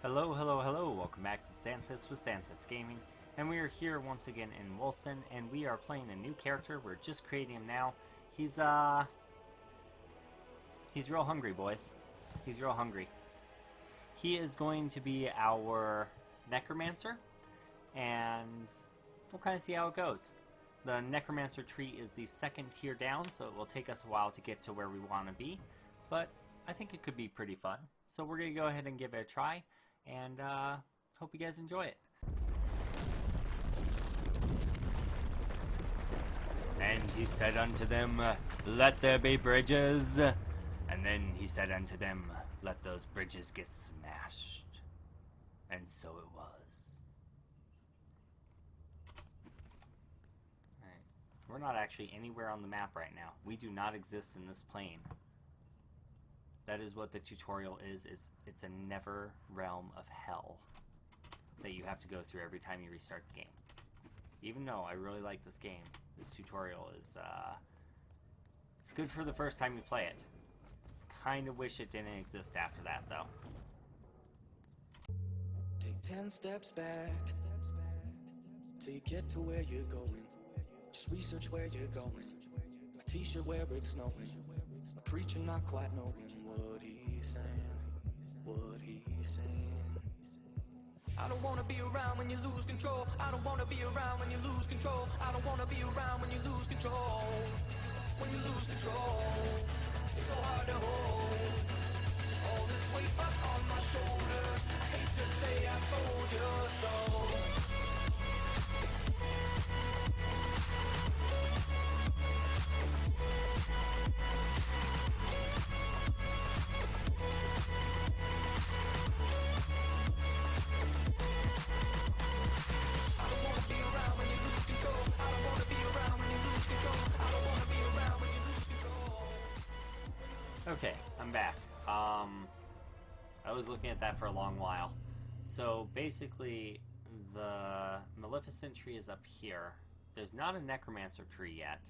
Hello, hello, hello, welcome back to Zanthyst with Zanthyst Gaming, and we are here once again in Wolcen, and we are playing a new character. We're just creating him now. He's real hungry, boys. He's real hungry. He is going to be our Necromancer, and we'll kind of see how it goes. The Necromancer tree is the second tier down, so it will take us a while to get to where we want to be, but I think it could be pretty fun. So we're going to go ahead and give it a try, and hope you guys enjoy it. And he said unto them, let there be bridges. And then he said unto them, let those bridges get smashed. And so it was. Alright. We're not actually anywhere on the map right now. We do not exist in this plane. That is what the tutorial is. It's a never realm of hell that you have to go through every time you restart the game. Even though I really like this game, this tutorial is, it's good for the first time you play it. Kind of wish it didn't exist after that, though. Take 10 steps back till you get to where you're going. Just research where you're going. A t-shirt where it's snowing. A preacher not quite knowing what he's saying. What he's saying. I don't wanna be around when you lose control. I don't wanna be around when you lose control. I don't wanna be around when you lose control. When you lose control, it's so hard to hold. All this weight back on my shoulders. I hate to say I told you so. Okay, I'm back. I was looking at that for a long while. So basically, the Maleficent tree is up here. There's not a Necromancer tree yet.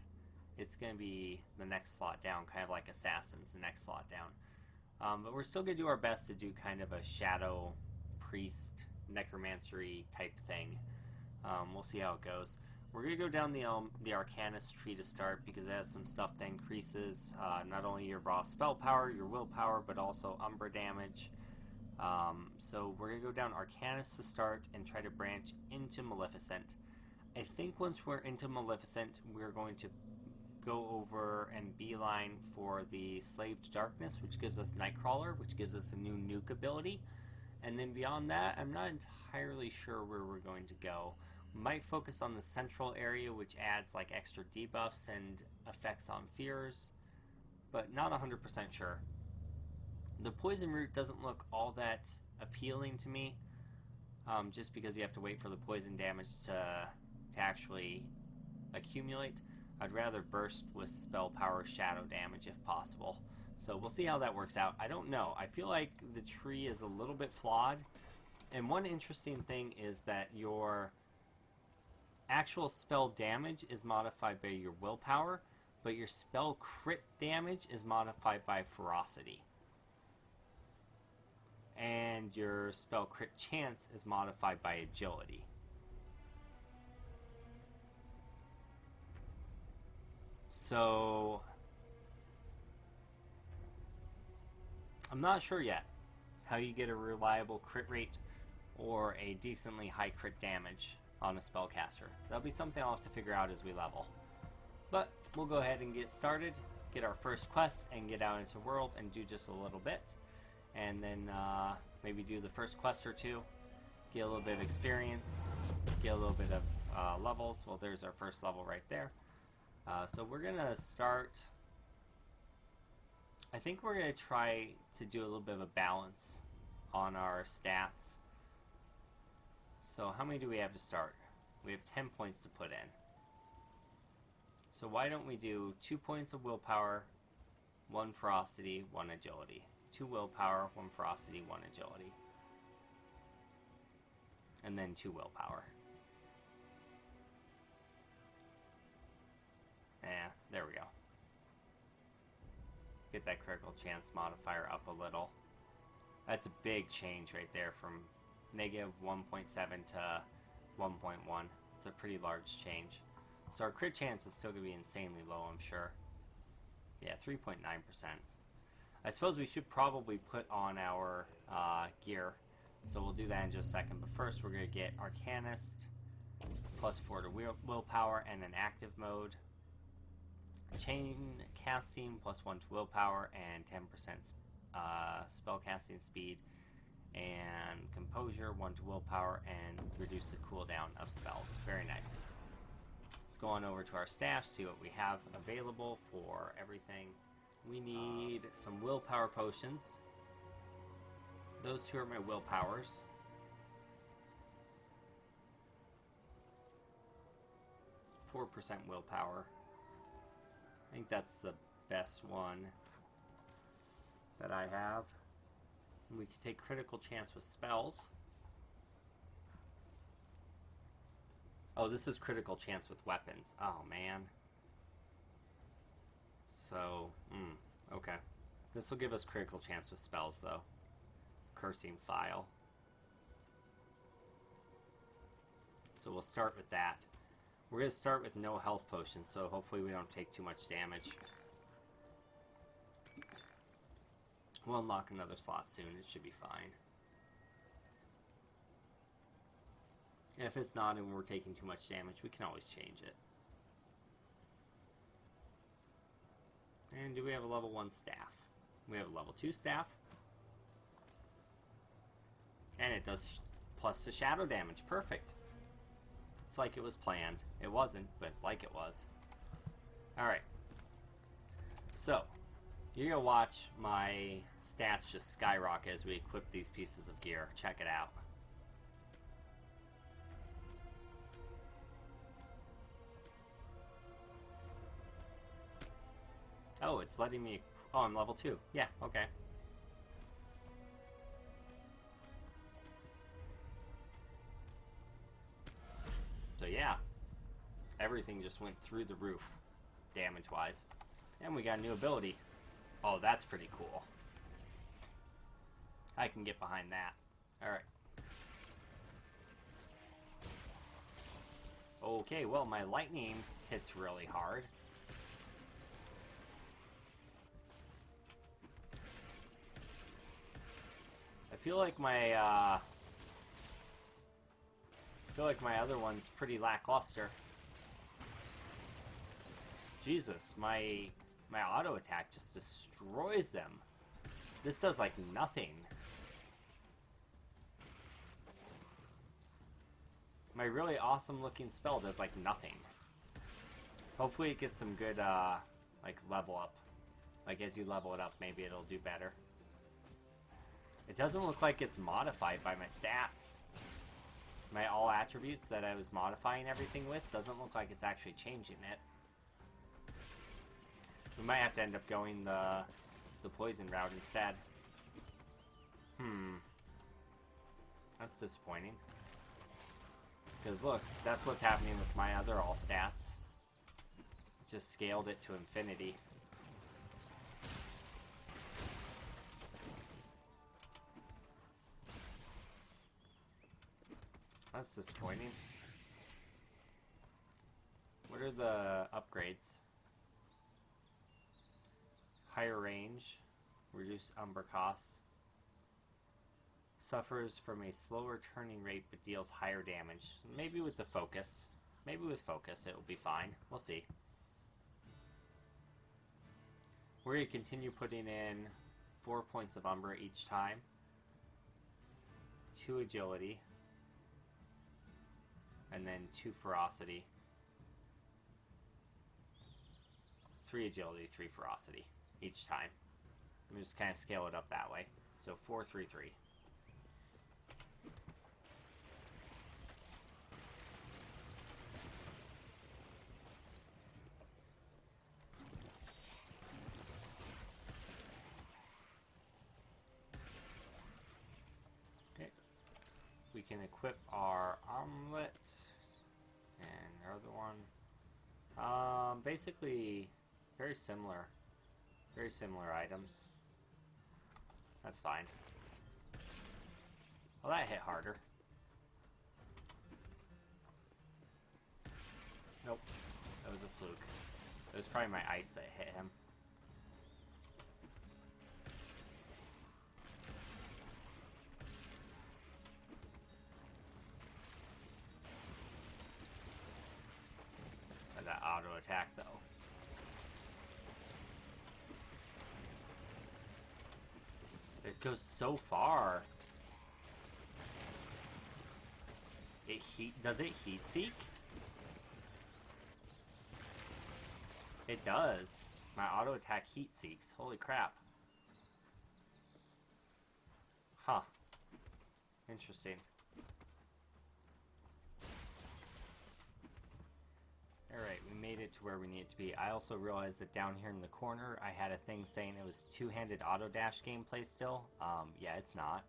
It's going to be the next slot down, kind of like Assassins, the next slot down. But we're still going to do our best to do kind of a Shadowpriest, Necromancery type thing. We'll see how it goes. We're going to go down the Arcanist tree to start because it has some stuff that increases not only your raw spell power, your willpower, but also Umbra damage. So we're going to go down Arcanist to start and try to branch into Maleficent. I think once we're into Maleficent, we're going to go over and beeline for the Slave to Darkness, which gives us Nightcrawler, which gives us a new nuke ability. And then beyond that, I'm not entirely sure where we're going to go. Might focus on the central area, which adds like extra debuffs and effects on fears, but not 100% sure. The poison route doesn't look all that appealing to me, just because you have to wait for the poison damage to actually accumulate. I'd rather burst with spell power shadow damage if possible. So we'll see how that works out. I don't know. I feel like the tree is a little bit flawed, and one interesting thing is that your actual spell damage is modified by your willpower, but your spell crit damage is modified by ferocity. And your spell crit chance is modified by agility. So I'm not sure yet how you get a reliable crit rate or a decently high crit damage on a spellcaster. That'll be something I'll have to figure out as we level. But we'll go ahead and get started, get our first quest, and get out into world and do just a little bit. And then maybe do the first quest or two, get a little bit of experience, get a little bit of levels. Well, there's our first level right there. So we're going to start... I think we're going to try to do a little bit of a balance on our stats. So how many do we have to start? We have 10 points to put in. So why don't we do 2 points of willpower, 1 ferocity, 1 agility. 2 willpower, 1 ferocity, 1 agility. And then 2 willpower. There we go. Get that critical chance modifier up a little. That's a big change right there from negative 1.7 to 1.1. It's a pretty large change. So our crit chance is still going to be insanely low, I'm sure. Yeah, 3.9%. I suppose we should probably put on our gear. So we'll do that in just a second. But first we're going to get Arcanist, +4 to willpower, and an active mode. Chain casting, +1 to willpower, and 10% spell casting speed. And composure, 1 to willpower, and reduce the cooldown of spells. Very nice. Let's go on over to our stash, see what we have available for everything. We need some willpower potions. Those two are my willpowers. %4 willpower. I think that's the best one that I have. We can take critical chance with spells. Oh, this is critical chance with weapons. Oh, man. So, okay. This will give us critical chance with spells, though. Cursing File. So we'll start with that. We're going to start with no health potions, so hopefully we don't take too much damage. We'll unlock another slot soon. It should be fine. And if it's not and we're taking too much damage, we can always change it. And do we have a level 1 staff? We have a level 2 staff. And it does plus to shadow damage. Perfect. It's like it was planned. It wasn't, but it's like it was. Alright. So, you're going to watch my stats just skyrocket as we equip these pieces of gear. Check it out. Oh, it's letting me... Oh, I'm level 2. Yeah, okay. So yeah, everything just went through the roof, damage-wise. And we got a new ability. Oh, that's pretty cool. I can get behind that. Alright. Okay, well, my lightning hits really hard. I feel like my other one's pretty lackluster. Jesus, my auto attack just destroys them. This does like nothing. My really awesome looking spell does like nothing. Hopefully it gets some good like level up. Like as you level it up, maybe it'll do better. It doesn't look like it's modified by my stats. My all attributes that I was modifying everything with doesn't look like it's actually changing it. We might have to end up going the poison route instead. That's disappointing. Because look, that's what's happening with my other all stats. It just scaled it to infinity. That's disappointing. What are the upgrades? Higher range, reduce umber costs, suffers from a slower turning rate but deals higher damage. Maybe with the focus. Maybe with focus it will be fine. We'll see. We're going to continue putting in 4 points of umber each time. 2 agility. And then 2 ferocity. 3 agility, 3 ferocity each time. We just kind of scale it up that way. So 4, 3, 3. Okay. We can equip our armlet and our other one. Basically very similar items. That's fine. Well, that hit harder. Nope. That was a fluke. It was probably my ice that hit him. And that auto attack, though. This goes so far. Does it heat seek? It does. My auto attack heat seeks. Holy crap. Huh. Interesting. Alright, we made it to where we need to be. I also realized that down here in the corner, I had a thing saying it was two-handed auto dash gameplay still. Yeah, it's not.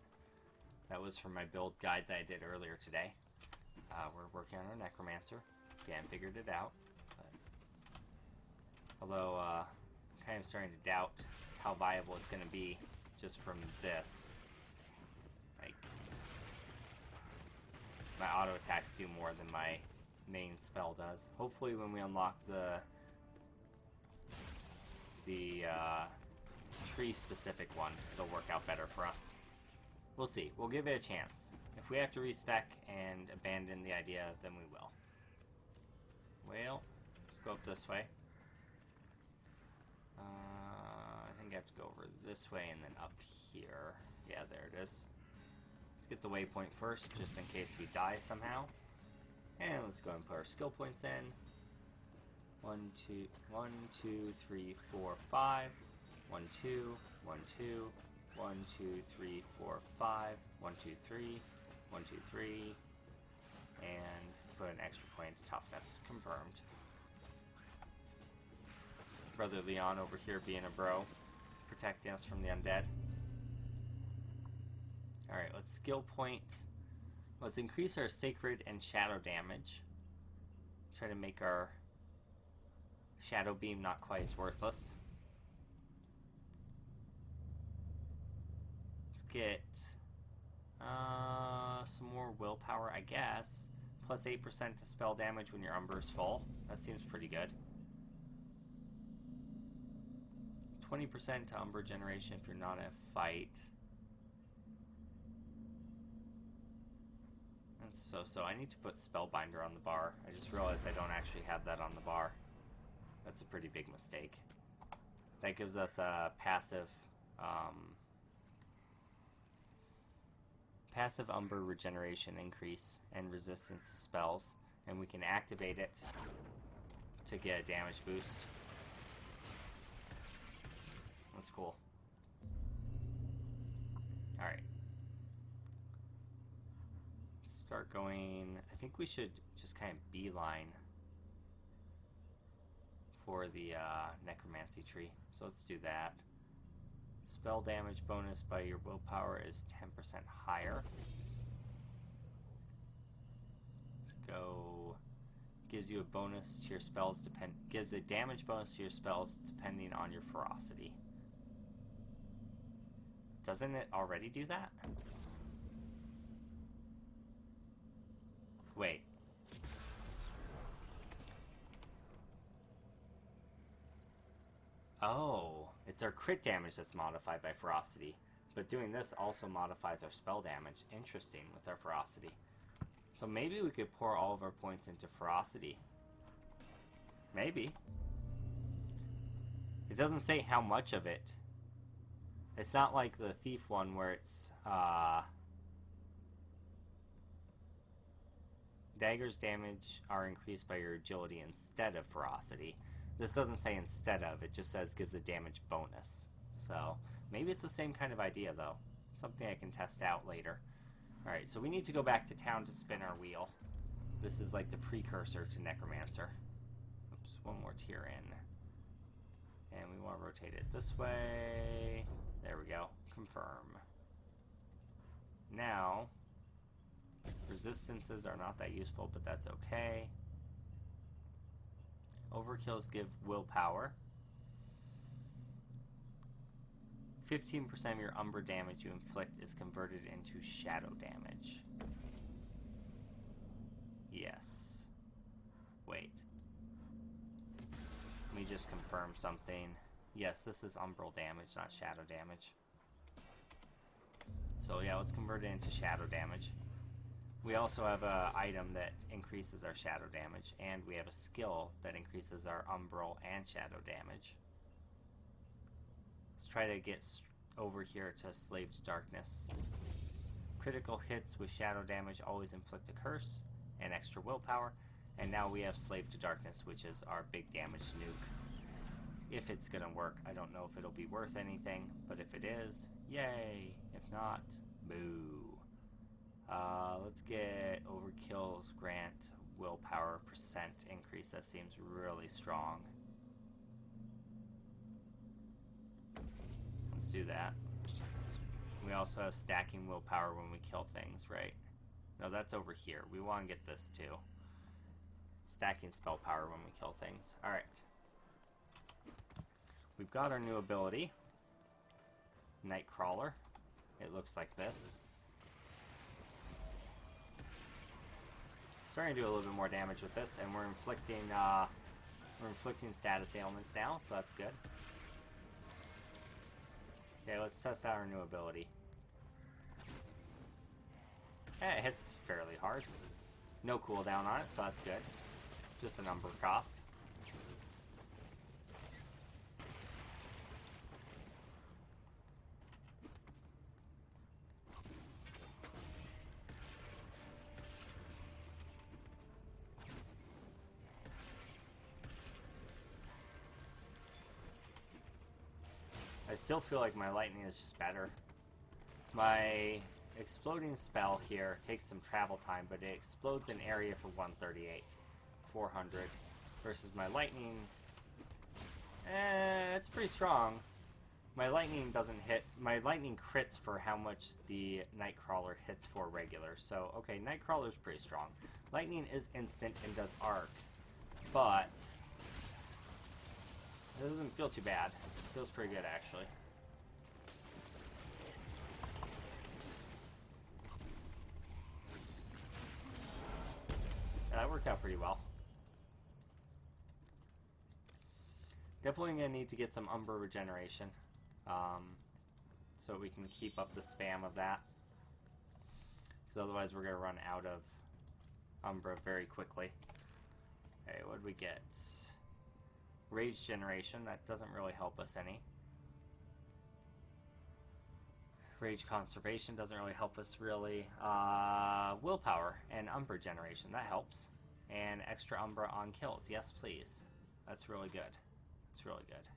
That was from my build guide that I did earlier today. We're working on our Necromancer. Again, figured it out. But, although, I'm kind of starting to doubt how viable it's going to be just from this. Like, my auto attacks do more than my main spell does. Hopefully when we unlock the tree-specific one, it'll work out better for us. We'll see. We'll give it a chance. If we have to respec and abandon the idea, then we will. Well, let's go up this way. I think I have to go over this way and then up here. Yeah, there it is. Let's get the waypoint first, just in case we die somehow. And let's go and put our skill points in. 1, 2, 3, 4, 5. 1, 2, 1, 2, 1, 2, 3, 4, 5. 1, 2, 3, 1, 2, 3. And put an extra point into toughness. Confirmed. Brother Leon over here being a bro, protecting us from the undead. Alright, let's skill point. Let's increase our sacred and shadow damage. Try to make our shadow beam not quite as worthless. Let's get some more willpower, I guess. Plus 8% to spell damage when your Umber is full. That seems pretty good. 20% to Umber generation if you're not in a fight. So I need to put Spellbinder on the bar. I just realized I don't actually have that on the bar. That's a pretty big mistake. That gives us a passive Umber regeneration increase and resistance to spells, and we can activate it to get a damage boost. That's cool. Alright. Start going. I think we should just kind of beeline for the necromancy tree. So let's do that. Spell damage bonus by your willpower is 10% higher. Go. Gives you a bonus to your spells. Gives a damage bonus to your spells depending on your ferocity. Doesn't it already do that? Wait. Oh, it's our crit damage that's modified by ferocity. But doing this also modifies our spell damage. Interesting, with our ferocity. So maybe we could pour all of our points into ferocity. Maybe. It doesn't say how much of it. It's not like the thief one where it's daggers damage are increased by your agility instead of ferocity. This doesn't say instead of, it just says gives a damage bonus. So maybe it's the same kind of idea though. Something I can test out later. Alright, so we need to go back to town to spin our wheel. This is like the precursor to Necromancer. Oops, one more tier in. And we want to rotate it this way. There we go. Confirm. Now, resistances are not that useful, but that's okay. Overkills give willpower. 15% of your Umbra damage you inflict is converted into shadow damage. Yes. Wait. Let me just confirm something. Yes, this is umbral damage, not shadow damage. So yeah, let's convert it into shadow damage. We also have an item that increases our shadow damage, and we have a skill that increases our umbral and shadow damage. Let's try to get over here to Slave to Darkness. Critical hits with shadow damage always inflict a curse and extra willpower. And now we have Slave to Darkness, which is our big damage nuke. If it's gonna work, I don't know if it'll be worth anything, but if it is, yay! If not, boo. Let's get Overkill's grant willpower percent increase. That seems really strong. Let's do that. We also have stacking willpower when we kill things, right? No, that's over here. We want to get this too. Stacking spell power when we kill things. Alright. We've got our new ability. Nightcrawler. It looks like this. Starting to do a little bit more damage with this, and we're inflicting status ailments now, so that's good. Okay, let's test out our new ability. Yeah, it hits fairly hard. No cooldown on it, so that's good. Just a number cost. I still feel like my lightning is just better. My exploding spell here takes some travel time, but it explodes an area for 138, 400, versus my lightning. It's pretty strong. My lightning doesn't hit. My lightning crits for how much the Nightcrawler hits for regular. So okay, Nightcrawler's pretty strong. Lightning is instant and does arc, but it doesn't feel too bad. It feels pretty good, actually. Yeah, that worked out pretty well. Definitely gonna need to get some Umbra regeneration, so we can keep up the spam of that. Because otherwise we're gonna run out of Umbra very quickly. Okay, what did we get? Rage generation, that doesn't really help us any. Rage conservation doesn't really help us really. Willpower and Umbra generation, that helps. And extra Umbra on kills, yes please. That's really good. It's really good.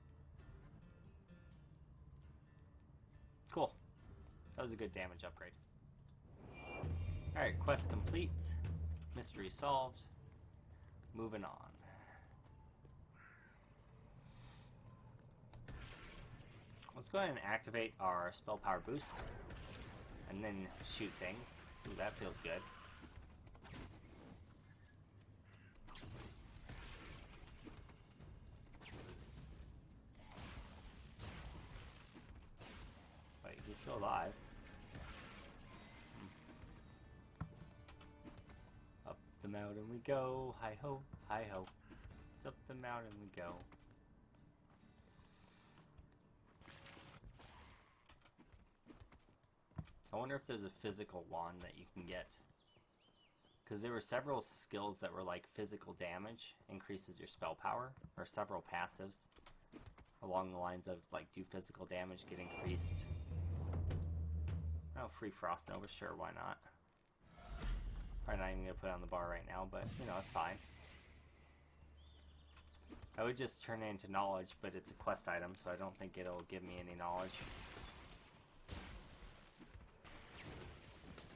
Cool. That was a good damage upgrade. Alright, quest complete. Mystery solved. Moving on. Let's go ahead and activate our spell power boost. And then shoot things. Ooh, that feels good. Wait, he's still alive. Up the mountain we go. Hi-ho, hi-ho. It's up the mountain we go. I wonder if there's a physical wand that you can get. Because there were several skills that were like physical damage, increases your spell power, or several passives along the lines of like do physical damage get increased. Oh, free Frost Nova, sure, why not? Probably not even going to put it on the bar right now, but you know, it's fine. I would just turn it into knowledge, but it's a quest item, so I don't think it'll give me any knowledge.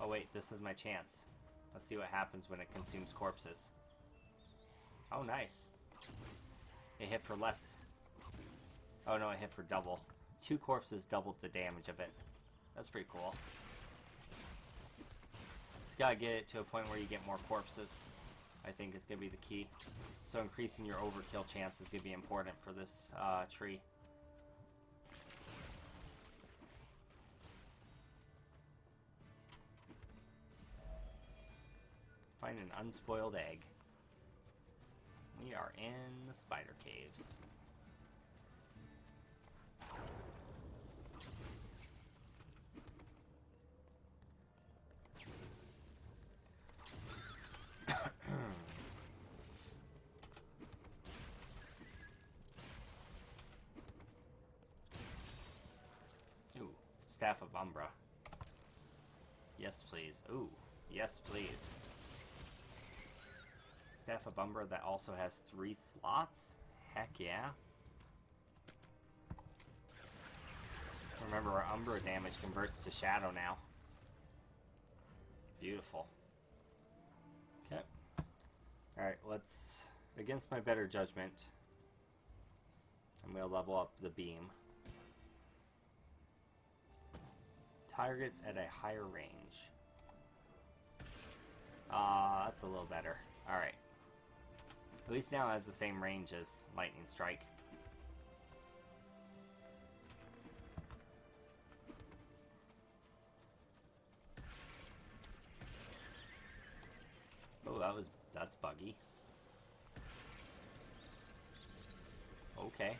Oh wait, this is my chance. Let's see what happens when it consumes corpses. Oh, nice. It hit for less. Oh no, it hit for double. 2 corpses doubled the damage of it. That's pretty cool. Just gotta get it to a point where you get more corpses. I think is gonna be the key. So increasing your overkill chance is gonna be important for this tree. find an unspoiled egg. We are in the spider caves. Ooh, Staff of Umbra. Yes, please. Ooh, yes, please. Staff of Umbra that also has 3 slots? Heck yeah. Remember, our Umbra damage converts to Shadow now. Beautiful. Okay. Alright, let's... Against my better judgment, I'm going to level up the beam. Targets at a higher range. That's a little better. Alright. At least now it has the same range as Lightning Strike. Oh, that's buggy. Okay.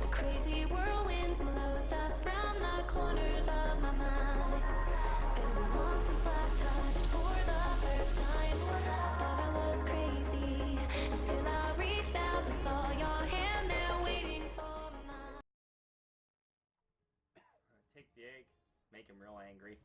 The crazy whirlwinds blows us from the corners of my mind. Been long since last touched for the first time. Thought I was crazy until I reached out and saw your hand there waiting for mine. Take the egg, make him real angry.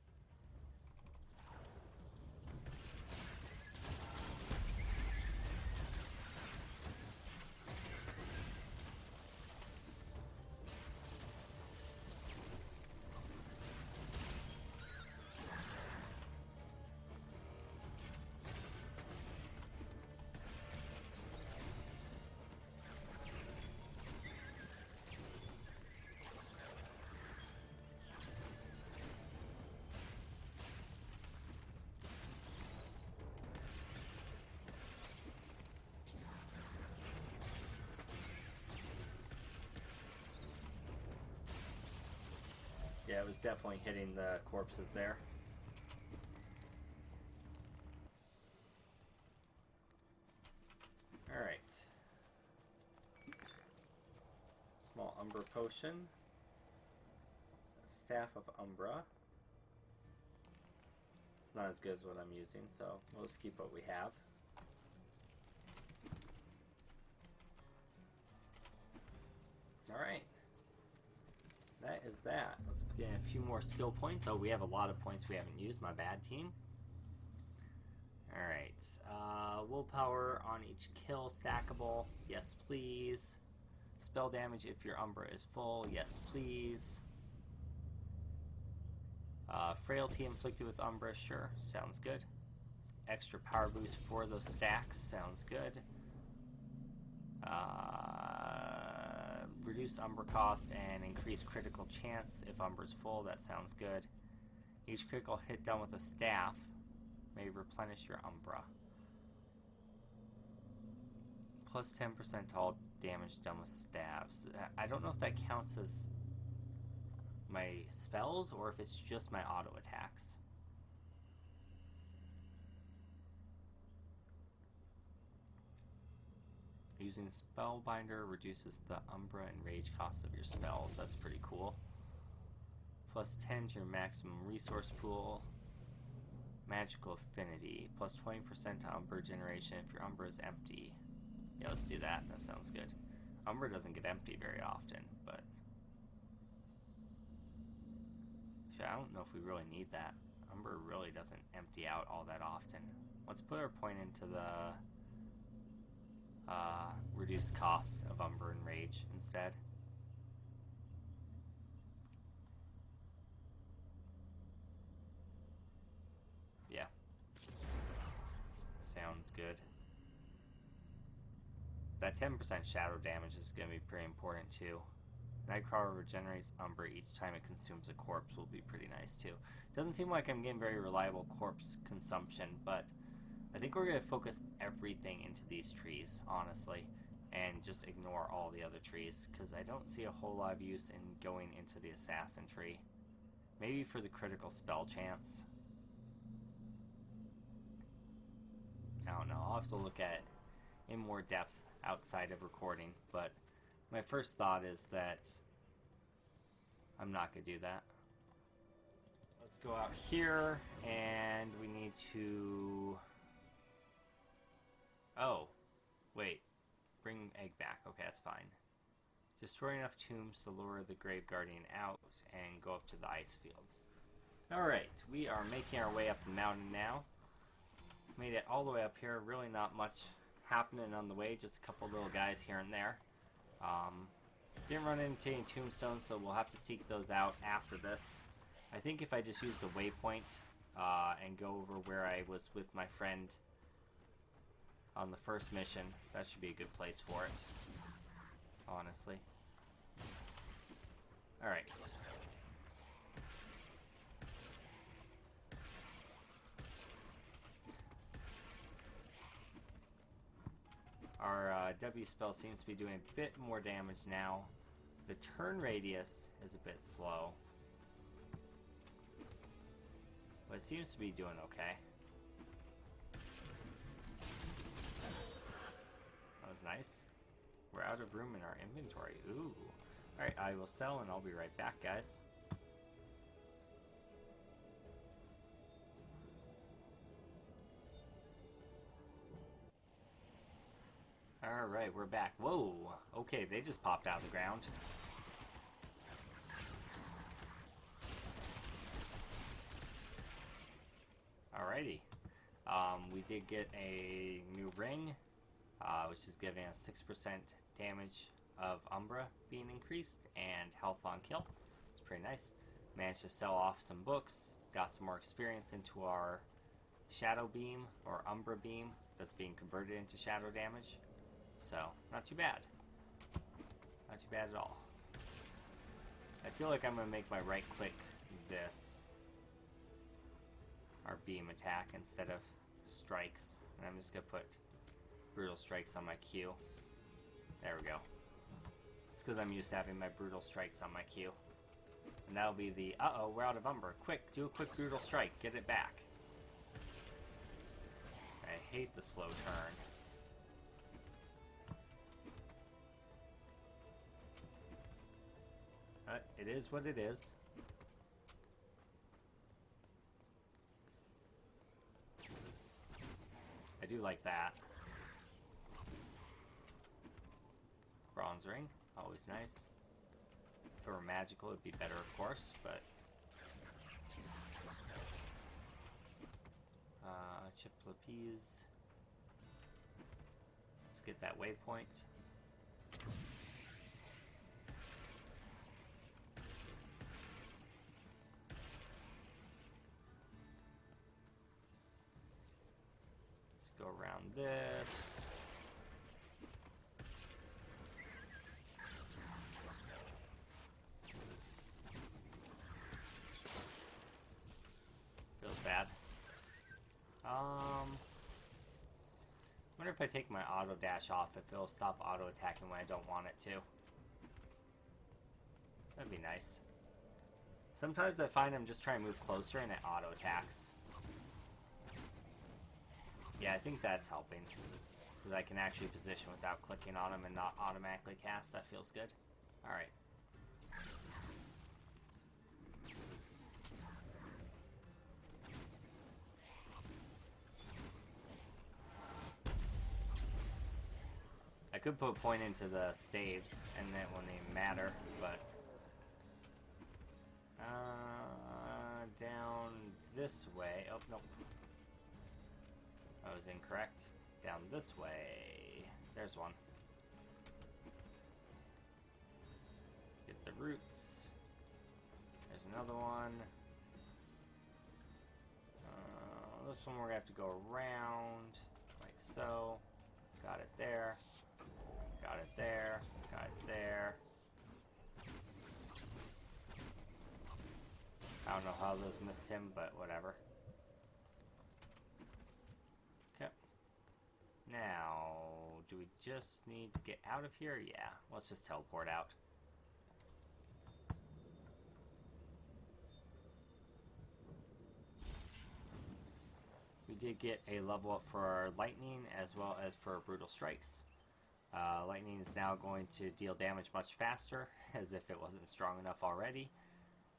Yeah, it was definitely hitting the corpses there. Alright. Small Umbra Potion. Staff of Umbra. It's not as good as what I'm using, so we'll just keep what we have. Alright. That is that. Let's get a few more skill points. Oh, we have a lot of points we haven't used. My bad, team. Alright. Willpower on each kill stackable. Yes, please. Spell damage if your Umbra is full. Yes, please. Frailty inflicted with Umbra. Sure. Sounds good. Extra power boost for those stacks. Sounds good. Reduce Umbra cost and increase critical chance if Umbra's full. That sounds good. Each critical hit done with a staff may replenish your Umbra. Plus 10% to all damage done with staves. I don't know if that counts as my spells or if it's just my auto attacks. Using Spellbinder reduces the Umbra and Rage costs of your spells. That's pretty cool. Plus 10 to your maximum resource pool. Magical Affinity. Plus 20% to Umbra generation if your Umbra is empty. Yeah, let's do that. That sounds good. Umbra doesn't get empty very often, but... Actually, I don't know if we really need that. Umbra really doesn't empty out all that often. Let's put our point into the... reduced cost of Umbra and Rage instead. Yeah. Sounds good. That 10% shadow damage is going to be pretty important too. Nightcrawler regenerates Umbra each time it consumes a corpse will be pretty nice too. Doesn't seem like I'm getting very reliable corpse consumption, but I think we're going to focus everything into these trees, honestly, and just ignore all the other trees, because I don't see a whole lot of use in going into the assassin tree. Maybe for the critical spell chance. I don't know, I'll have to look at it in more depth outside of recording, but my first thought is that I'm not going to do that. Let's go out here, and we need to... Oh, wait. Bring egg back. Okay, that's fine. Destroy enough tombs to lure the Grave Guardian out and go up to the ice fields. Alright, we are making our way up the mountain now. Made it all the way up here. Really not much happening on the way. Just a couple little guys here and there. Didn't run into any tombstones, so we'll have to seek those out after this. I think if I just use the waypoint and go over where I was with my friend on the first mission, that should be a good place for it, honestly. Alright. Our W spell seems to be doing a bit more damage now. The turn radius is a bit slow, but it seems to be doing okay. That was nice. We're out of room in our inventory. Ooh. Alright, I will sell and I'll be right back, guys. Alright, we're back. Whoa! Okay, they just popped out of the ground. Alrighty. We did get a new ring, which is giving us 6% damage of Umbra being increased and health on kill. It's pretty nice. Managed to sell off some books, got some more experience into our Shadow Beam or Umbra Beam that's being converted into shadow damage. So, not too bad. Not too bad at all. I feel like I'm going to make my right click this, our beam attack, instead of strikes. And I'm just going to put brutal strikes on my Q. There we go. It's because I'm used to having my brutal strikes on my Q. And that'll be the, uh-oh, we're out of Umbra. Quick, do a quick brutal strike. Get it back. I hate the slow turn. It is what it is. I do like that. Bronze ring, always nice. If it were magical, it'd be better, of course, but... Chiplapes. Let's get that waypoint. Go around this. Feels bad. Wonder if I take my auto dash off, if it'll stop auto attacking when I don't want it to. That'd be nice. Sometimes I find I'm just trying to move closer and it auto attacks. Yeah, I think that's helping. Because I can actually position without clicking on them and not automatically cast. That feels good. Alright. I could put a point into the staves and it wouldn't even matter, but... down this way. Oh, nope. I was incorrect. Down this way. There's one. Get the roots. There's another one. This one we're going to have to go around. Like so. Got it there. Got it there. Got it there. I don't know how those missed him, but whatever. Okay. just need to get out of here. Yeah, let's just teleport out. We did get a level up for our lightning as well as for brutal strikes. Lightning is now going to deal damage much faster, as if it wasn't strong enough already.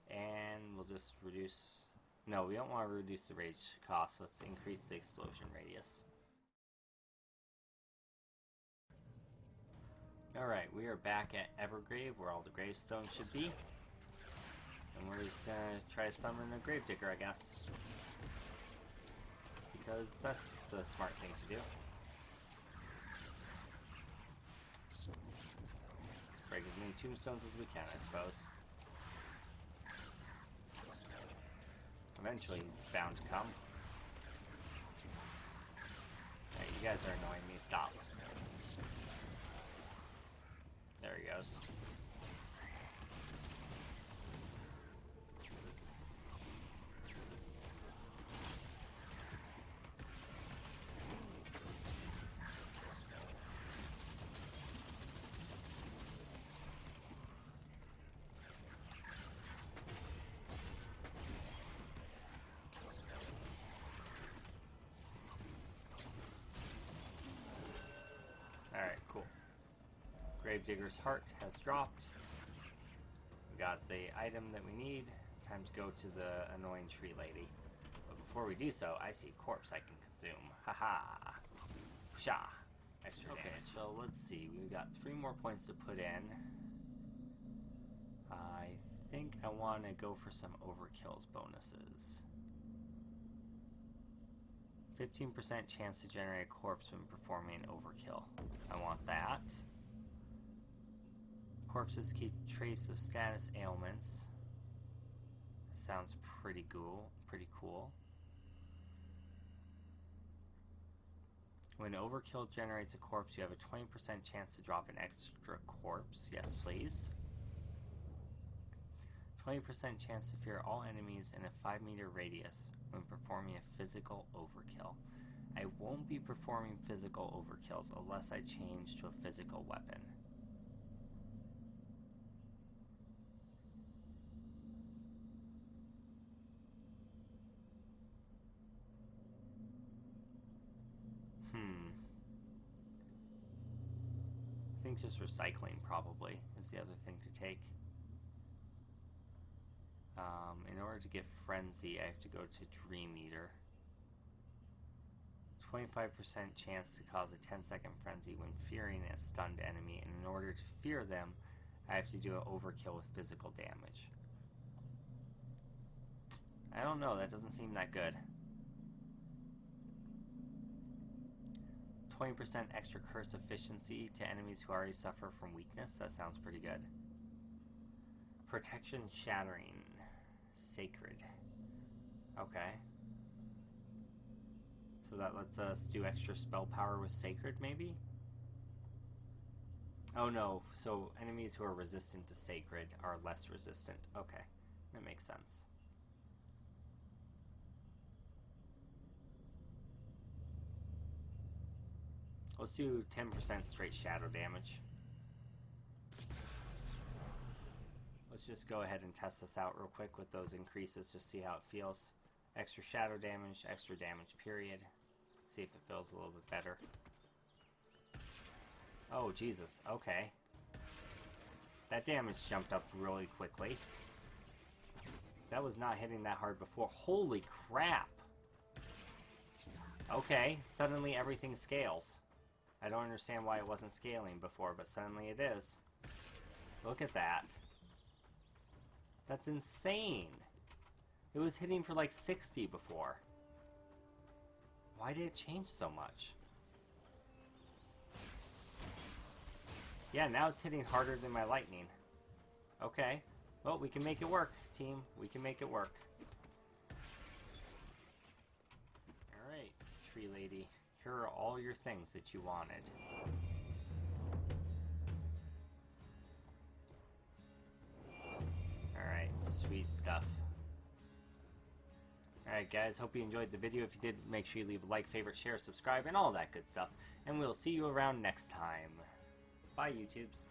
And we'll just reduce... No, we don't want to reduce the rage cost. Let's increase the explosion radius. Alright, we are back at Evergrave, where all the gravestones should be. And we're just gonna try to summon a gravedigger, I guess. Because that's the smart thing to do. Let's break as many tombstones as we can, I suppose. Eventually he's bound to come. Hey, you guys are annoying me, stop. There he goes. Alright, cool. Gravedigger's heart has dropped. We got the item that we need. Time to go to the annoying tree lady. But before we do so, I see a corpse I can consume. Haha. Psha. Extra damage. So let's see. We've got 3 more points to put in. I think I want to go for some overkills bonuses. 15% chance to generate a corpse when performing an overkill. I want that. Corpses keep trace of status ailments. Sounds pretty cool. When overkill generates a corpse, you have a 20% chance to drop an extra corpse. Yes, please. 20% chance to fear all enemies in a 5-meter radius when performing a physical overkill. I won't be performing physical overkills unless I change to a physical weapon. I think just recycling probably is the other thing to take. In order to get Frenzy, I have to go to Dream Eater. 25% chance to cause a 10-second Frenzy when fearing a stunned enemy, and in order to fear them, I have to do an overkill with physical damage. I don't know, that doesn't seem that good. 20% extra curse efficiency to enemies who already suffer from weakness. That sounds pretty good. Protection Shattering. Sacred. Okay. So that lets us do extra spell power with Sacred, maybe? Oh no, so enemies who are resistant to Sacred are less resistant. Okay, that makes sense. Let's do 10% straight shadow damage. Let's just go ahead and test this out real quick with those increases, just see how it feels. Extra shadow damage, extra damage period. See if it feels a little bit better. Oh, Jesus. Okay. That damage jumped up really quickly. That was not hitting that hard before. Holy crap! Okay, suddenly everything scales. I don't understand why it wasn't scaling before, but suddenly it is. Look at that. That's insane. It was hitting for like 60 before. Why did it change so much? Yeah, now it's hitting harder than my lightning. Okay. Well, we can make it work, team. We can make it work. Alright, tree lady. Here are all your things that you wanted. Alright, sweet stuff. Alright guys, hope you enjoyed the video. If you did, make sure you leave a like, favorite, share, subscribe, and all that good stuff. And we'll see you around next time. Bye YouTubes.